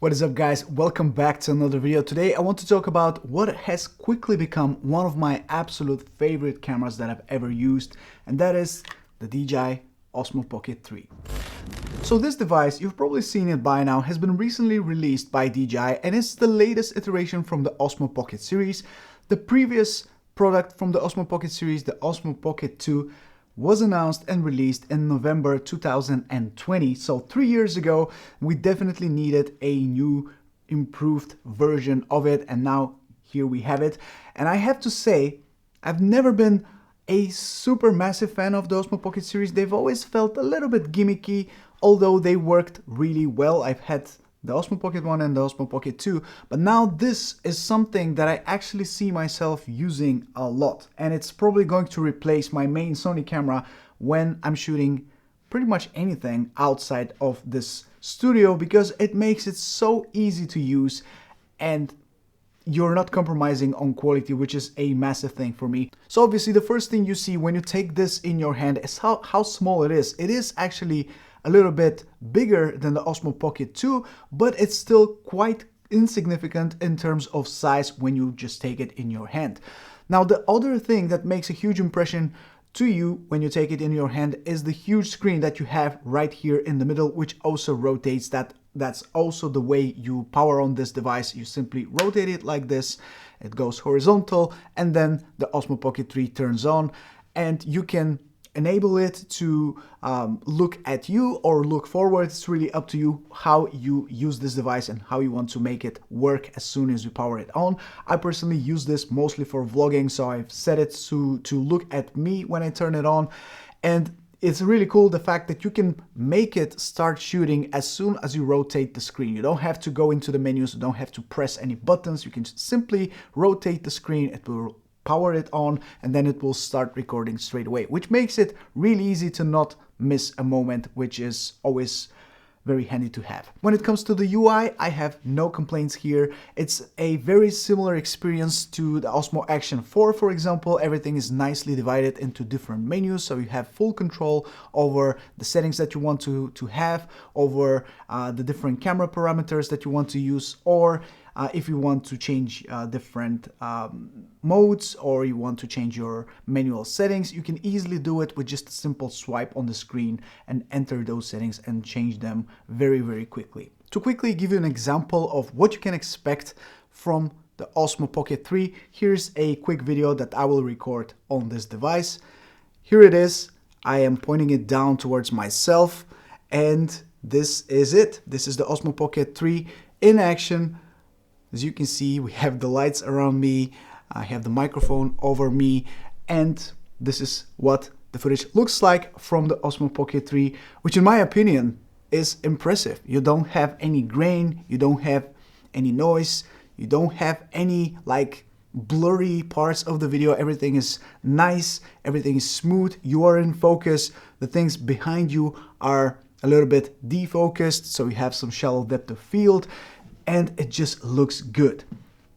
What is up, guys? Welcome back to another video. Today I want to talk about what has quickly become one of my absolute favorite cameras that I've ever used, and that is the DJI Osmo Pocket 3. So this device, you've probably seen it by now, has been recently released by DJI and is the latest iteration from the Osmo Pocket series. The previous product from the Osmo Pocket series, the Osmo Pocket 2, was announced and released in November 2020. So 3 years ago, we definitely needed a new improved version of it, and now here we have it. And I have to say, I've never been a super massive fan of the Osmo Pocket series. They've always felt a little bit gimmicky, although they worked really well. I've had the Osmo Pocket 1 and the Osmo Pocket 2, but now this is something that I actually see myself using a lot, and it's probably going to replace my main Sony camera when I'm shooting pretty much anything outside of this studio, because it makes it so easy to use and you're not compromising on quality, which is a massive thing for me. So obviously the first thing you see when you take this in your hand is how small it is. It is actually a little bit bigger than the Osmo Pocket 2, but it's still quite insignificant in terms of size when you just take it in your hand. Now, the other thing that makes a huge impression to you when you take it in your hand is the huge screen that you have right here in the middle, which also rotates. That's also the way you power on this device. You simply rotate it like this, it goes horizontal, and then the Osmo Pocket 3 turns on, and you can enable it to look at you or look forward. It's really up to you how you use this device and how you want to make it work as soon as you power it on. I personally use this mostly for vlogging, so I've set it to look at me when I turn it on, and it's really cool the fact that you can make it start shooting as soon as you rotate the screen. You don't have to go into the menus, you don't have to press any buttons. You can just simply rotate the screen, it will power it on, and then it will start recording straight away, which makes it really easy to not miss a moment, which is always very handy to have. When it comes to the UI, I have no complaints here. It's a very similar experience to the Osmo Action 4, for example. Everything is nicely divided into different menus, so you have full control over the settings that you want to have, over the different camera parameters that you want to use, or if you want to change different modes, or you want to change your manual settings, you can easily do it with just a simple swipe on the screen and enter those settings and change them very, very quickly. To quickly give you an example of what you can expect from the Osmo Pocket 3, here's a quick video that I will record on this device. Here it is. I am pointing it down towards myself, and this is it. This is the Osmo Pocket 3 in action. As you can see, we have the lights around me, I have the microphone over me, and this is what the footage looks like from the Osmo Pocket 3, which in my opinion is impressive. You don't have any grain, you don't have any noise, you don't have any like blurry parts of the video. Everything is nice, everything is smooth, you are in focus, the things behind you are a little bit defocused, so you have some shallow depth of field, and it just looks good.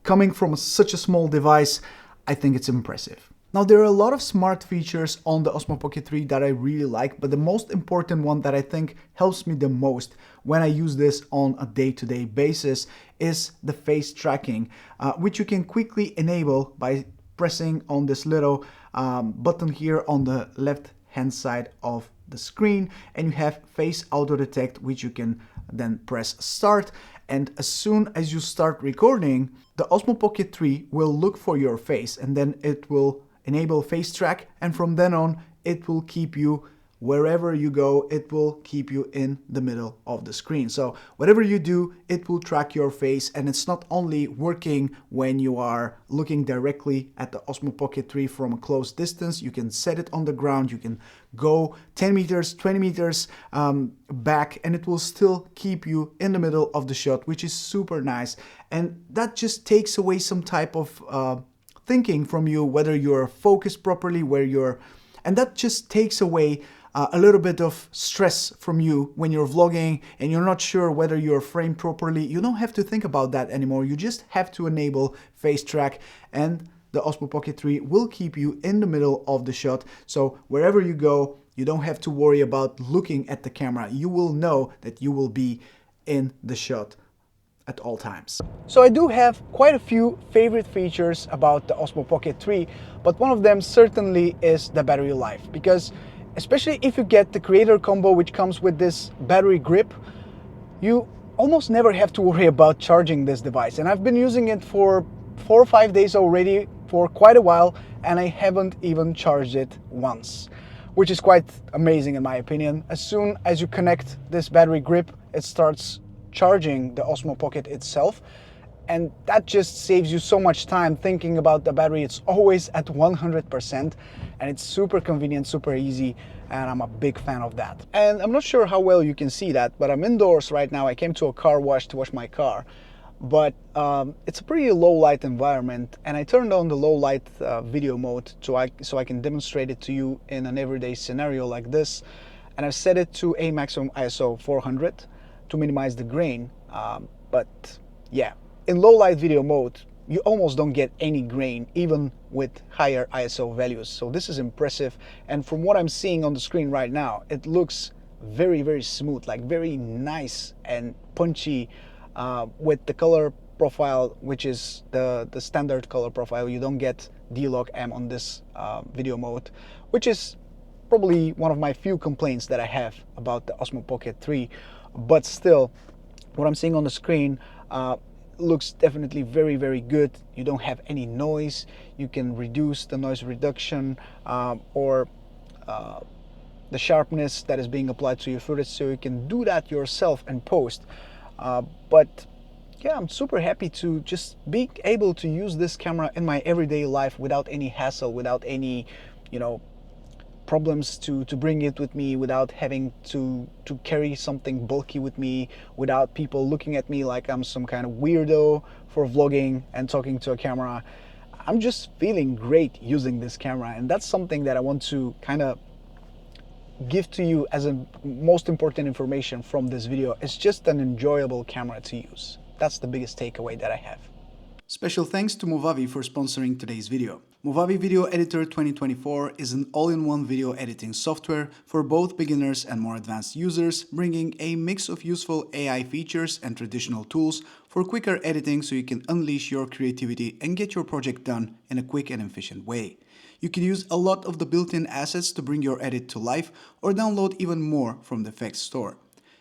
Coming from such a small device, I think it's impressive. Now, there are a lot of smart features on the Osmo Pocket 3 that I really like, but the most important one that I think helps me the most when I use this on a day-to-day basis is the face tracking, which you can quickly enable by pressing on this little button here on the left-hand side of the screen, and you have face auto detect, which you can then press start, and as soon as you start recording, the Osmo Pocket 3 will look for your face, and then it will enable face track, and from then on it will keep you wherever you go. It will keep you in the middle of the screen, so whatever you do, it will track your face. And it's not only working when you are looking directly at the Osmo Pocket 3 from a close distance. You can set it on the ground, you can go 10 meters, 20 meters back, and it will still keep you in the middle of the shot, which is super nice. And that just takes away some type of thinking from you, whether you're focused properly, and that just takes away a little bit of stress from you when you're vlogging and you're not sure whether you're framed properly. You don't have to think about that anymore. You just have to enable face track, and the Osmo Pocket 3 will keep you in the middle of the shot. So wherever you go, you don't have to worry about looking at the camera. You will know that you will be in the shot at all times. So I do have quite a few favorite features about the Osmo Pocket 3, but one of them certainly is the battery life, because especially if you get the creator combo, which comes with this battery grip, you almost never have to worry about charging this device. And I've been using it for 4 or 5 days already, for quite a while, and I haven't even charged it once, which is quite amazing in my opinion. As soon as you connect this battery grip, it starts charging the Osmo Pocket itself, and that just saves you so much time thinking about the battery. It's always at 100%, and it's super convenient, super easy, and I'm a big fan of that. And I'm not sure how well you can see that, but I'm indoors right now. I came to a car wash to wash my car, but it's a pretty low light environment, and I turned on the low light video mode so I can demonstrate it to you in an everyday scenario like this. And I've set it to a maximum ISO 400 to minimize the grain, but yeah, in low light video mode you almost don't get any grain, even with higher ISO values. So this is impressive, and from what I'm seeing on the screen right now, it looks very, very smooth, like very nice and punchy, with the color profile, which is the standard color profile. You don't get D-Log M on this video mode, which is probably one of my few complaints that I have about the Osmo Pocket 3, but still, what I'm seeing on the screen looks definitely very, very good. You don't have any noise. You can reduce the noise reduction or the sharpness that is being applied to your footage, so you can do that yourself in post. But yeah, I'm super happy to just be able to use this camera in my everyday life without any hassle, without any, you know, problems to bring it with me, without having to carry something bulky with me, without people looking at me like I'm some kind of weirdo for vlogging and talking to a camera. I'm just feeling great using this camera, and that's something that I want to kind of give to you as a most important information from this video. It's just an enjoyable camera to use. That's the biggest takeaway that I have. Special thanks to Movavi for sponsoring today's video. Movavi Video Editor 2024 is an all-in-one video editing software for both beginners and more advanced users, bringing a mix of useful AI features and traditional tools for quicker editing so you can unleash your creativity and get your project done in a quick and efficient way. You can use a lot of the built-in assets to bring your edit to life, or download even more from the effects store.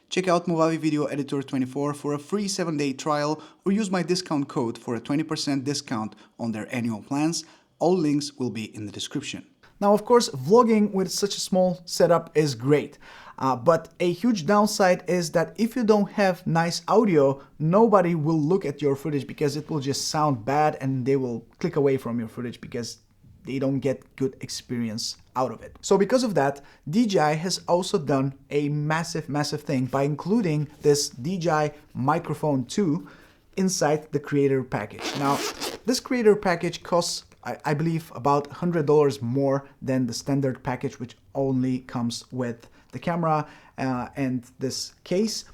Check out Movavi Video Editor 24 for a free 7-day trial, or use my discount code for a 20% discount on their annual plans. All links will be in the description. Now, of course, vlogging with such a small setup is great, but a huge downside is that if you don't have nice audio, nobody will look at your footage because it will just sound bad, and they will click away from your footage because they don't get good experience out of it. So because of that, DJI has also done a massive thing by including this DJI Microphone 2 inside the creator package. Now, this creator package costs, I believe, about $100 more than the standard package, which only comes with the camera and this case.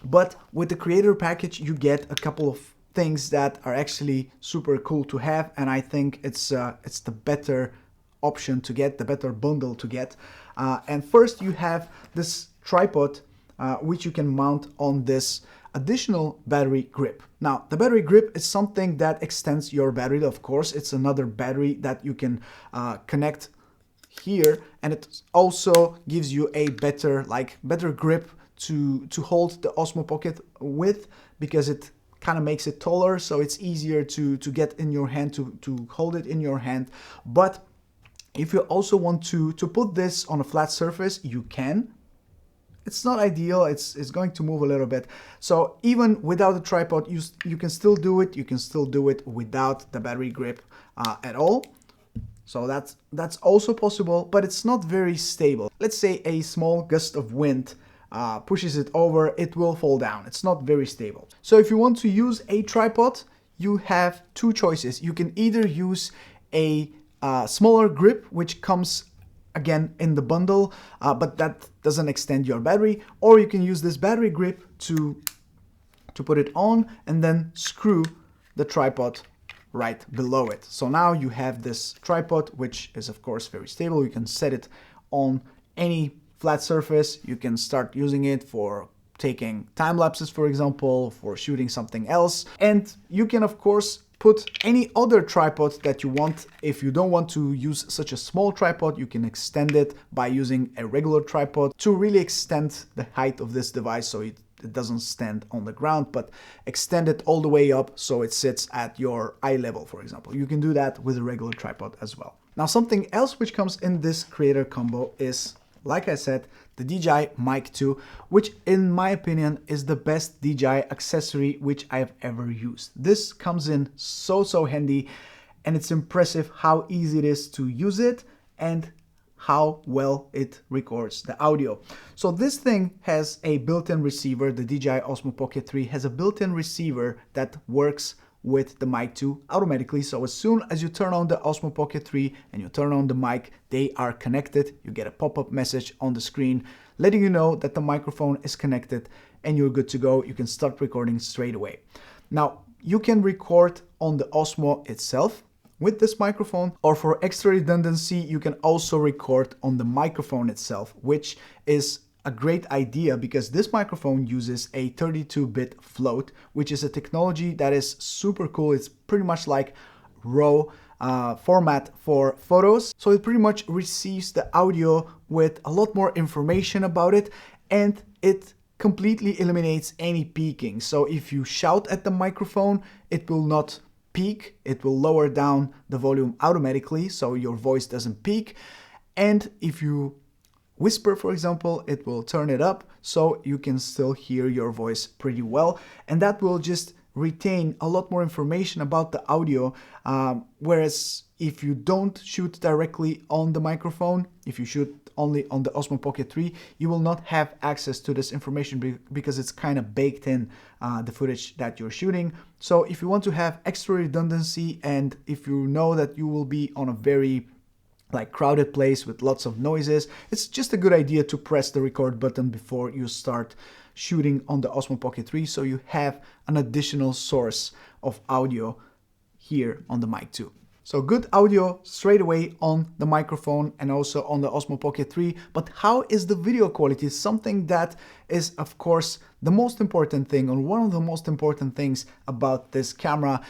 But with the creator package, you get a couple of things that are actually super cool to have, and I think it's the better option to get, the better bundle to get. And first, you have this tripod, which you can mount on this additional battery grip. Now, the battery grip is something that extends your battery. Of course, it's another battery that you can connect here, and it also gives you a better grip to hold the Osmo Pocket with, because it kind of makes it taller, so it's easier to get in your hand, to hold it in your hand. But if you also want to put this on a flat surface, you can. It's not ideal, it's going to move a little bit. So even without a tripod, you can still do it. You can still do it without the battery grip at all. So that's also possible, but it's not very stable. Let's say a small gust of wind pushes it over, it will fall down. It's not very stable. So if you want to use a tripod, you have two choices. You can either use a smaller grip, which comes again in the bundle, but that doesn't extend your battery, or you can use this battery grip to put it on and then screw the tripod right below it. So now you have this tripod, which is of course very stable. You can set it on any flat surface. You can start using it for taking time lapses, for example, for shooting something else. And you can of course put any other tripod that you want. If you don't want to use such a small tripod, you can extend it by using a regular tripod to really extend the height of this device so it doesn't stand on the ground, but extend it all the way up so it sits at your eye level, for example. You can do that with a regular tripod as well. Now, something else which comes in this creator combo is, like I said, the DJI Mic2, which in my opinion is the best DJI accessory which I've ever used. This comes in so handy, and it's impressive how easy it is to use it and how well it records the audio. So this thing has a built-in receiver. The DJI Osmo Pocket 3 has a built-in receiver that works with the Mic2 automatically. So as soon as you turn on the Osmo Pocket 3 and you turn on the mic, they are connected. You get a pop-up message on the screen letting you know that the microphone is connected and you're good to go. You can start recording straight away. Now, you can record on the Osmo itself with this microphone, or for extra redundancy, you can also record on the microphone itself, which is a great idea because this microphone uses a 32-bit float, which is a technology that is super cool. It's pretty much like RAW format for photos. So it pretty much receives the audio with a lot more information about it, and it completely eliminates any peaking. So if you shout at the microphone, it will not peak. It will lower down the volume automatically so your voice doesn't peak. And if you whisper, for example, it will turn it up so you can still hear your voice pretty well, and that will just retain a lot more information about the audio, whereas if you don't shoot directly on the microphone, if you shoot only on the Osmo Pocket 3, you will not have access to this information because it's kind of baked in the footage that you're shooting. So if you want to have extra redundancy, and if you know that you will be on a very crowded place with lots of noises, it's just a good idea to press the record button before you start shooting on the Osmo Pocket 3, so you have an additional source of audio here on the Mic2. So good audio straight away on the microphone and also on the Osmo Pocket 3. But how is the video quality? Something that is, of course, the most important thing, or one of the most important things about this camera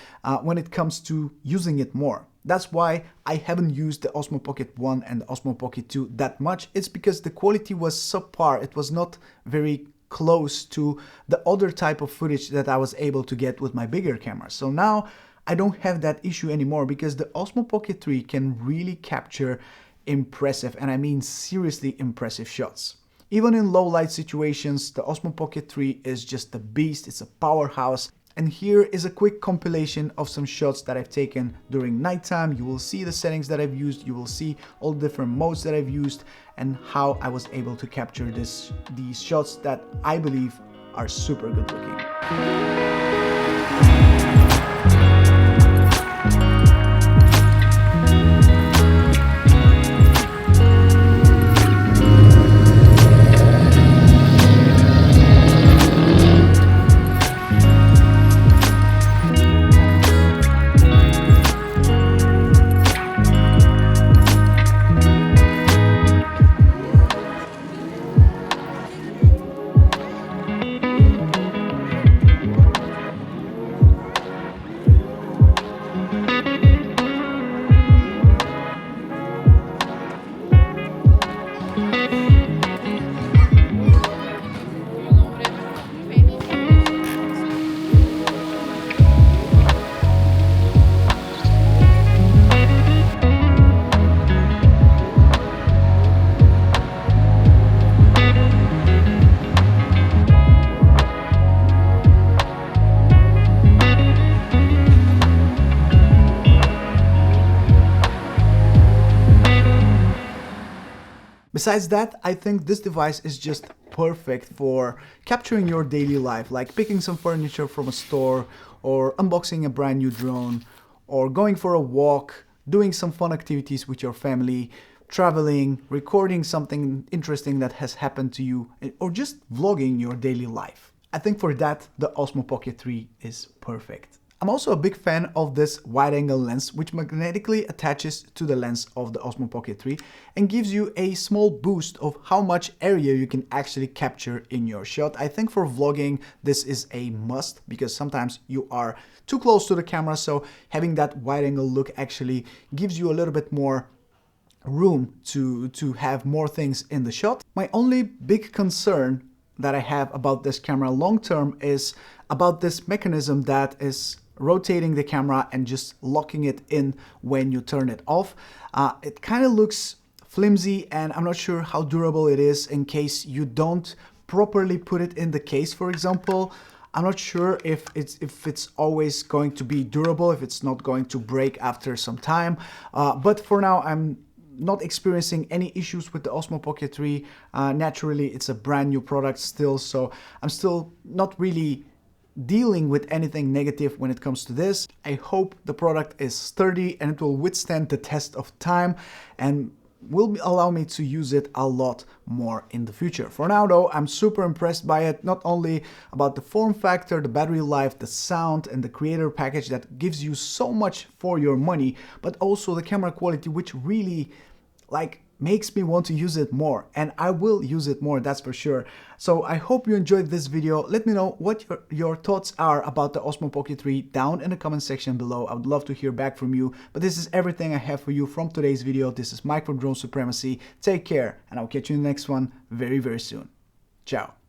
when it comes to using it more. That's why I haven't used the Osmo Pocket 1 and the Osmo Pocket 2 that much. It's because the quality was subpar. It was not very close to the other type of footage that I was able to get with my bigger cameras. So now I don't have that issue anymore because the Osmo Pocket 3 can really capture impressive, and I mean seriously impressive shots. Even in low light situations, the Osmo Pocket 3 is just a beast. It's a powerhouse. And here is a quick compilation of some shots that I've taken during nighttime. You will see the settings that I've used. You will see all the different modes that I've used and how I was able to capture these shots that I believe are super good looking. Besides that, I think this device is just perfect for capturing your daily life, like picking some furniture from a store, or unboxing a brand new drone, or going for a walk, doing some fun activities with your family, traveling, recording something interesting that has happened to you, or just vlogging your daily life. I think for that, the Osmo Pocket 3 is perfect. I'm also a big fan of this wide-angle lens, which magnetically attaches to the lens of the Osmo Pocket 3 and gives you a small boost of how much area you can actually capture in your shot. I think for vlogging this is a must because sometimes you are too close to the camera, so having that wide-angle look actually gives you a little bit more room to have more things in the shot. My only big concern that I have about this camera long term is about this mechanism that is rotating the camera and just locking it in when you turn it off. It kind of looks flimsy and I'm not sure how durable it is in case you don't properly put it in the case, for example. I'm not sure if it's always going to be durable, if it's not going to break after some time, but for now I'm not experiencing any issues with the Osmo Pocket 3. Naturally, it's a brand new product still, so I'm still not really dealing with anything negative when it comes to this. I hope the product is sturdy and it will withstand the test of time and will allow me to use it a lot more in the future. For now though, I'm super impressed by it, not only about the form factor, the battery life, the sound and the creator package that gives you so much for your money, but also the camera quality, which really makes me want to use it more, and I will use it more, that's for sure. So I hope you enjoyed this video. Let me know what your thoughts are about the Osmo Pocket 3 down in the comment section below. I would love to hear back from you, but this is everything I have for you from today's video. This is Mike from Drone Supremacy. Take care, and I'll catch you in the next one very, very soon. Ciao.